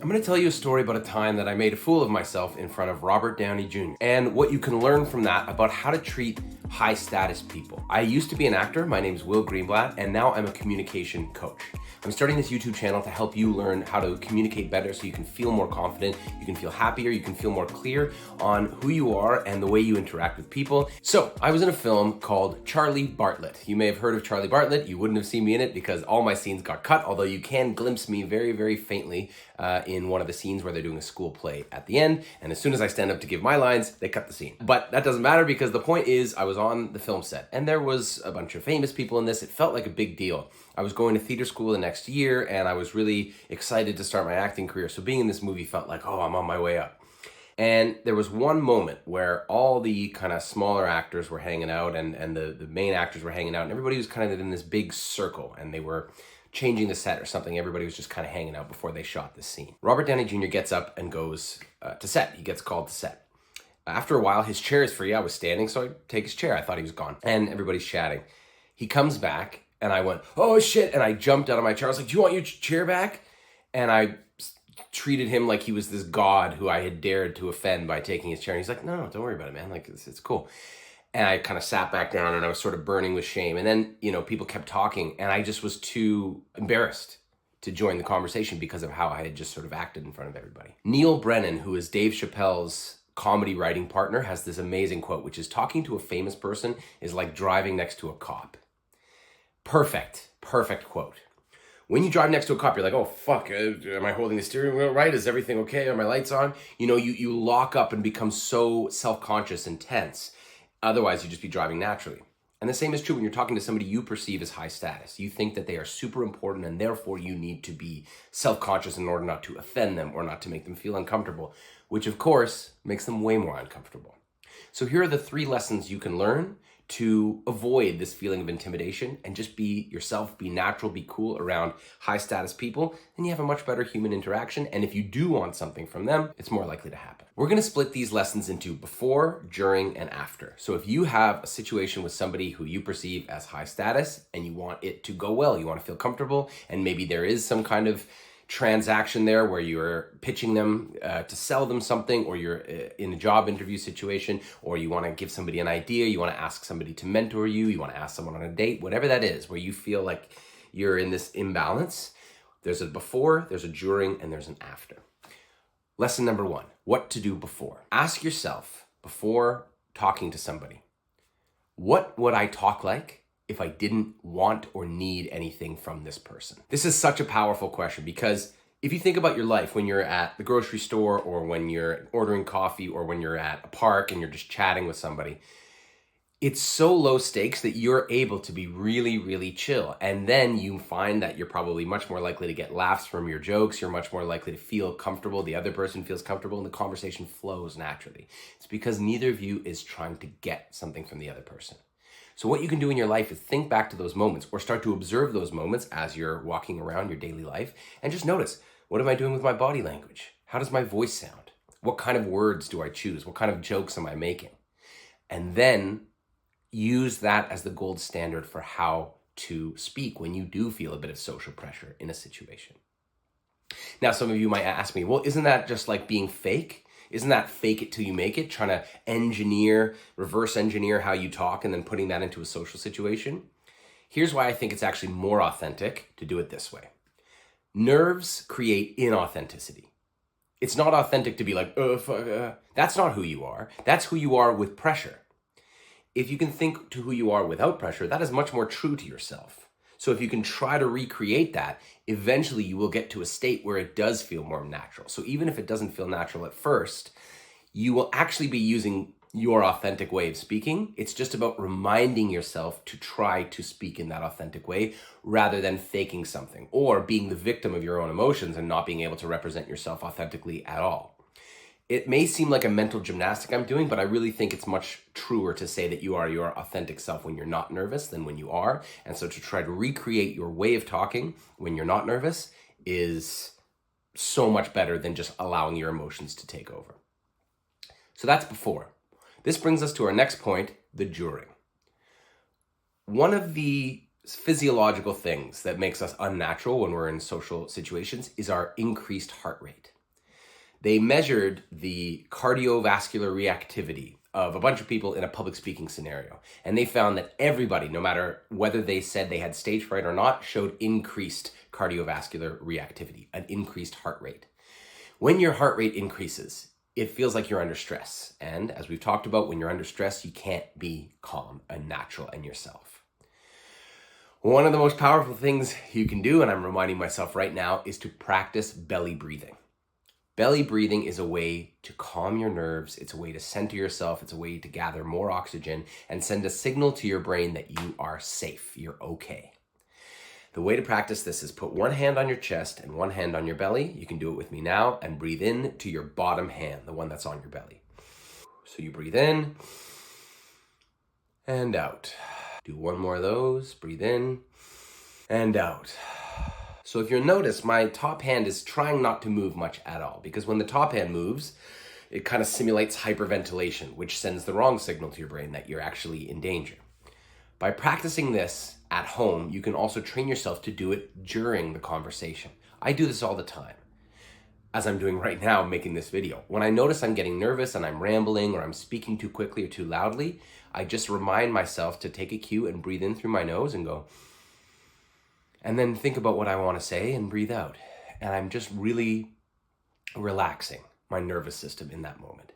I'm going to tell you a story about a time that I made a fool of myself in front of Robert Downey Jr. and what you can learn from that about how to treat high status people. I used to be an actor. My name is Will Greenblatt, and now I'm a communication coach. I'm starting this YouTube channel to help you learn how to communicate better so you can feel more confident, you can feel happier, you can feel more clear on who you are and the way you interact with people. So I was in a film called Charlie Bartlett. You may have heard of Charlie Bartlett. You wouldn't have seen me in it because all my scenes got cut, although you can glimpse me very, very faintly in one of the scenes where they're doing a school play at the end. And as soon as I stand up to give my lines, they cut the scene. But that doesn't matter because the point is I was on the film set and there was a bunch of famous people in this. It felt like a big deal. I was going to theater school the next year and I was really excited to start my acting career. So being in this movie felt like, oh, I'm on my way up. And there was one moment where all the kind of smaller actors were hanging out and the main actors were hanging out and everybody was kind of in this big circle and they were changing the set or something. Everybody was just kind of hanging out before they shot this scene. Robert Downey Jr. gets up and goes to set. He gets called to set. After a while, his chair is free. I was standing, so I take his chair. I thought he was gone. And everybody's chatting. He comes back and I went, oh shit. And I jumped out of my chair. I was like, do you want your chair back? And I treated him like he was this god who I had dared to offend by taking his chair. And he's like, no, don't worry about it, man. Like, it's cool. And I kind of sat back down and I was sort of burning with shame. And then, people kept talking and I just was too embarrassed to join the conversation because of how I had just sort of acted in front of everybody. Neil Brennan, who is Dave Chappelle's comedy writing partner, has this amazing quote, which is talking to a famous person is like driving next to a cop. Perfect quote. When you drive next to a cop, you're like, oh, fuck, am I holding the steering wheel right? Is everything okay? Are my lights on? You lock up and become so self-conscious and tense. Otherwise, you'd just be driving naturally. And the same is true when you're talking to somebody you perceive as high status. You think that they are super important and therefore you need to be self-conscious in order not to offend them or not to make them feel uncomfortable, which of course makes them way more uncomfortable. So here are the 3 lessons you can learn to avoid this feeling of intimidation and just be yourself, be natural, be cool around high status people, and you have a much better human interaction. And if you do want something from them, it's more likely to happen. We're gonna split these lessons into before, during, and after. So if you have a situation with somebody who you perceive as high status and you want it to go well, you wanna feel comfortable, and maybe there is some kind of transaction there where you're pitching them to sell them something, or you're in a job interview situation, or you want to give somebody an idea, you want to ask somebody to mentor you, you want to ask someone on a date, whatever that is, where you feel like you're in this imbalance, there's a before, there's a during, and there's an after. Lesson number 1, what to do before. Ask yourself before talking to somebody, what would I talk like if I didn't want or need anything from this person? This is such a powerful question because if you think about your life when you're at the grocery store or when you're ordering coffee or when you're at a park and you're just chatting with somebody, it's so low stakes that you're able to be really, really chill. And then you find that you're probably much more likely to get laughs from your jokes. You're much more likely to feel comfortable. The other person feels comfortable and the conversation flows naturally. It's because neither of you is trying to get something from the other person. So what you can do in your life is think back to those moments or start to observe those moments as you're walking around your daily life and just notice, what am I doing with my body language? How does my voice sound? What kind of words do I choose? What kind of jokes am I making? And then use that as the gold standard for how to speak when you do feel a bit of social pressure in a situation. Now, some of you might ask me, well, isn't that just like being fake? Isn't that fake it till you make it? Trying to reverse engineer how you talk and then putting that into a social situation? Here's why I think it's actually more authentic to do it this way. Nerves create inauthenticity. It's not authentic to be like, that's not who you are. That's who you are with pressure. If you can think to who you are without pressure, that is much more true to yourself. So if you can try to recreate that, eventually you will get to a state where it does feel more natural. So even if it doesn't feel natural at first, you will actually be using your authentic way of speaking. It's just about reminding yourself to try to speak in that authentic way rather than faking something or being the victim of your own emotions and not being able to represent yourself authentically at all. It may seem like a mental gymnastic I'm doing, but I really think it's much truer to say that you are your authentic self when you're not nervous than when you are. And so to try to recreate your way of talking when you're not nervous is so much better than just allowing your emotions to take over. So that's before. This brings us to our next point, the during. One of the physiological things that makes us unnatural when we're in social situations is our increased heart rate. They measured the cardiovascular reactivity of a bunch of people in a public speaking scenario. And they found that everybody, no matter whether they said they had stage fright or not, showed increased cardiovascular reactivity, an increased heart rate. When your heart rate increases, it feels like you're under stress. And as we've talked about, when you're under stress, you can't be calm and natural and yourself. One of the most powerful things you can do, and I'm reminding myself right now, is to practice belly breathing. Belly breathing is a way to calm your nerves. It's a way to center yourself. It's a way to gather more oxygen and send a signal to your brain that you are safe, you're okay. The way to practice this is put one hand on your chest and one hand on your belly. You can do it with me now and breathe in to your bottom hand, the one that's on your belly. So you breathe in and out. Do one more of those. Breathe in and out. So if you'll notice, my top hand is trying not to move much at all, because when the top hand moves, it kind of simulates hyperventilation, which sends the wrong signal to your brain that you're actually in danger. By practicing this at home, you can also train yourself to do it during the conversation. I do this all the time, as I'm doing right now, making this video. When I notice I'm getting nervous and I'm rambling or I'm speaking too quickly or too loudly, I just remind myself to take a cue and breathe in through my nose and go, and then think about what I want to say and breathe out. And I'm just really relaxing my nervous system in that moment.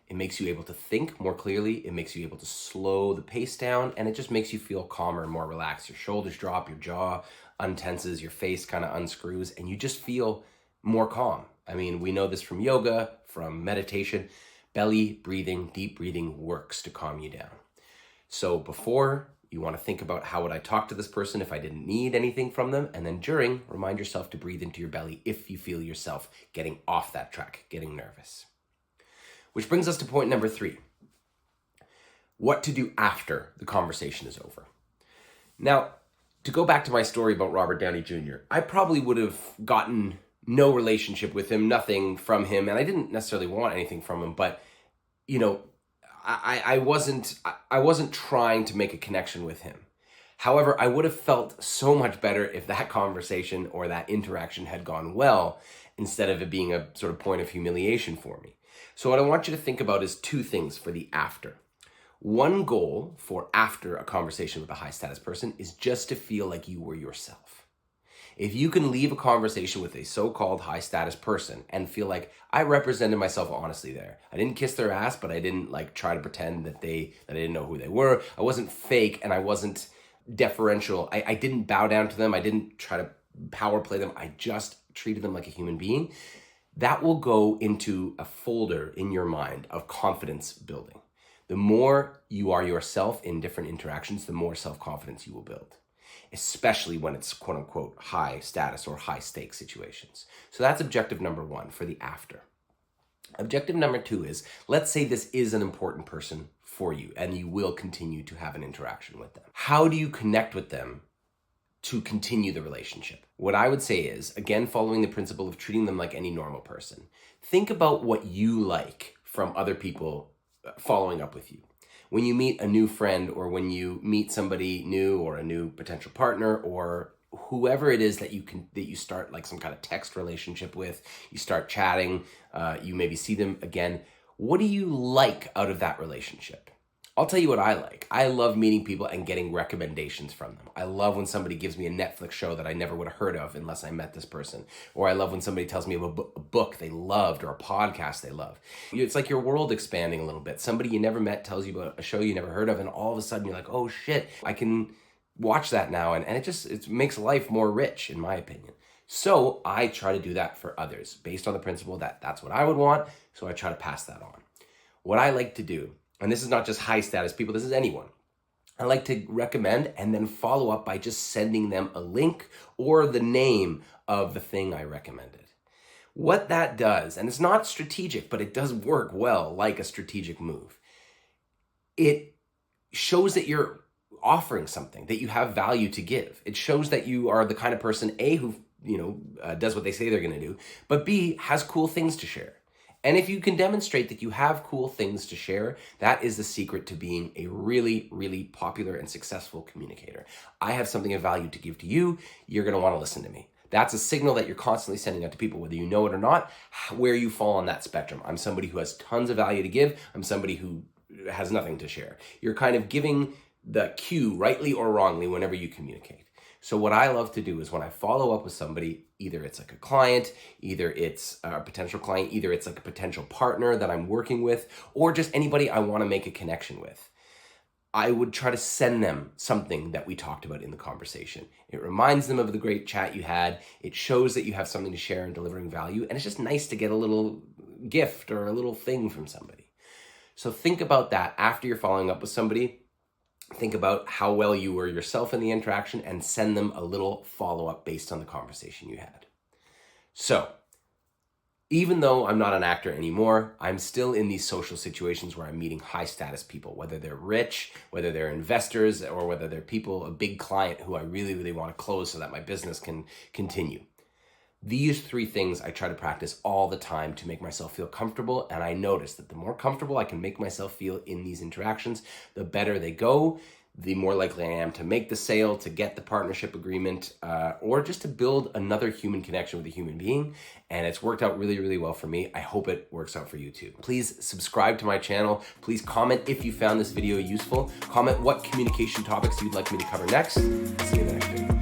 It makes you able to think more clearly. It makes you able to slow the pace down, and it just makes you feel calmer and more relaxed. Your shoulders drop, your jaw untenses, your face kind of unscrews, and you just feel more calm. I mean, we know this from yoga, from meditation. Belly breathing, deep breathing works to calm you down. So before, you want to think about how would I talk to this person if I didn't need anything from them, and then during, remind yourself to breathe into your belly if you feel yourself getting off that track, getting nervous. Which brings us to point number 3. What to do after the conversation is over. Now, to go back to my story about Robert Downey Jr., I probably would have gotten no relationship with him, nothing from him, and I didn't necessarily want anything from him, but, you know, I wasn't trying to make a connection with him. However, I would have felt so much better if that conversation or that interaction had gone well, instead of it being a sort of point of humiliation for me. So what I want you to think about is 2 things for the after. One goal for after a conversation with a high status person is just to feel like you were yourself. If you can leave a conversation with a so-called high status person and feel like I represented myself honestly there. I didn't kiss their ass, but I didn't try to pretend that I didn't know who they were. I wasn't fake and I wasn't deferential. I didn't bow down to them. I didn't try to power play them. I just treated them like a human being. That will go into a folder in your mind of confidence building. The more you are yourself in different interactions, the more self-confidence you will build, especially when it's quote unquote high status or high stakes situations. So that's objective number 1 for the after. Objective number 2 is, let's say this is an important person for you and you will continue to have an interaction with them. How do you connect with them to continue the relationship? What I would say is, again, following the principle of treating them like any normal person, think about what you like from other people following up with you. When you meet a new friend, or when you meet somebody new or a new potential partner, or whoever it is that you start some kind of text relationship with, you start chatting, you maybe see them again. What do you like out of that relationship? I'll tell you what I like. I love meeting people and getting recommendations from them. I love when somebody gives me a Netflix show that I never would have heard of unless I met this person. Or I love when somebody tells me about a book they loved or a podcast they love. It's like your world expanding a little bit. Somebody you never met tells you about a show you never heard of, and all of a sudden you're like, oh shit, I can watch that now. And it makes life more rich, in my opinion. So I try to do that for others based on the principle that that's what I would want. So I try to pass that on. What I like to do, and this is not just high status people, this is anyone, I like to recommend and then follow up by just sending them a link or the name of the thing I recommended. What that does, and it's not strategic, but it does work well like a strategic move, it shows that you're offering something, that you have value to give. It shows that you are the kind of person, A, who does what they say they're going to do, but B, has cool things to share. And if you can demonstrate that you have cool things to share, that is the secret to being a really, really popular and successful communicator. I have something of value to give to you. You're going to want to listen to me. That's a signal that you're constantly sending out to people, whether you know it or not, where you fall on that spectrum. I'm somebody who has tons of value to give. I'm somebody who has nothing to share. You're kind of giving the cue, rightly or wrongly, whenever you communicate. So what I love to do is when I follow up with somebody, either it's like a client, either it's a potential client, either it's like a potential partner that I'm working with, or just anybody I want to make a connection with, I would try to send them something that we talked about in the conversation. It reminds them of the great chat you had. It shows that you have something to share and delivering value. And it's just nice to get a little gift or a little thing from somebody. So think about that after you're following up with somebody. Think about how well you were yourself in the interaction and send them a little follow-up based on the conversation you had. So, even though I'm not an actor anymore, I'm still in these social situations where I'm meeting high status people, whether they're rich, whether they're investors, or whether they're people, a big client who I really, really want to close so that my business can continue. These three things I try to practice all the time to make myself feel comfortable, and I notice that the more comfortable I can make myself feel in these interactions, the better they go, the more likely I am to make the sale, to get the partnership agreement, or just to build another human connection with a human being. And it's worked out really, really well for me. I hope it works out for you too. Please subscribe to my channel. Please comment if you found this video useful. Comment what communication topics you'd like me to cover next. See you in the next video.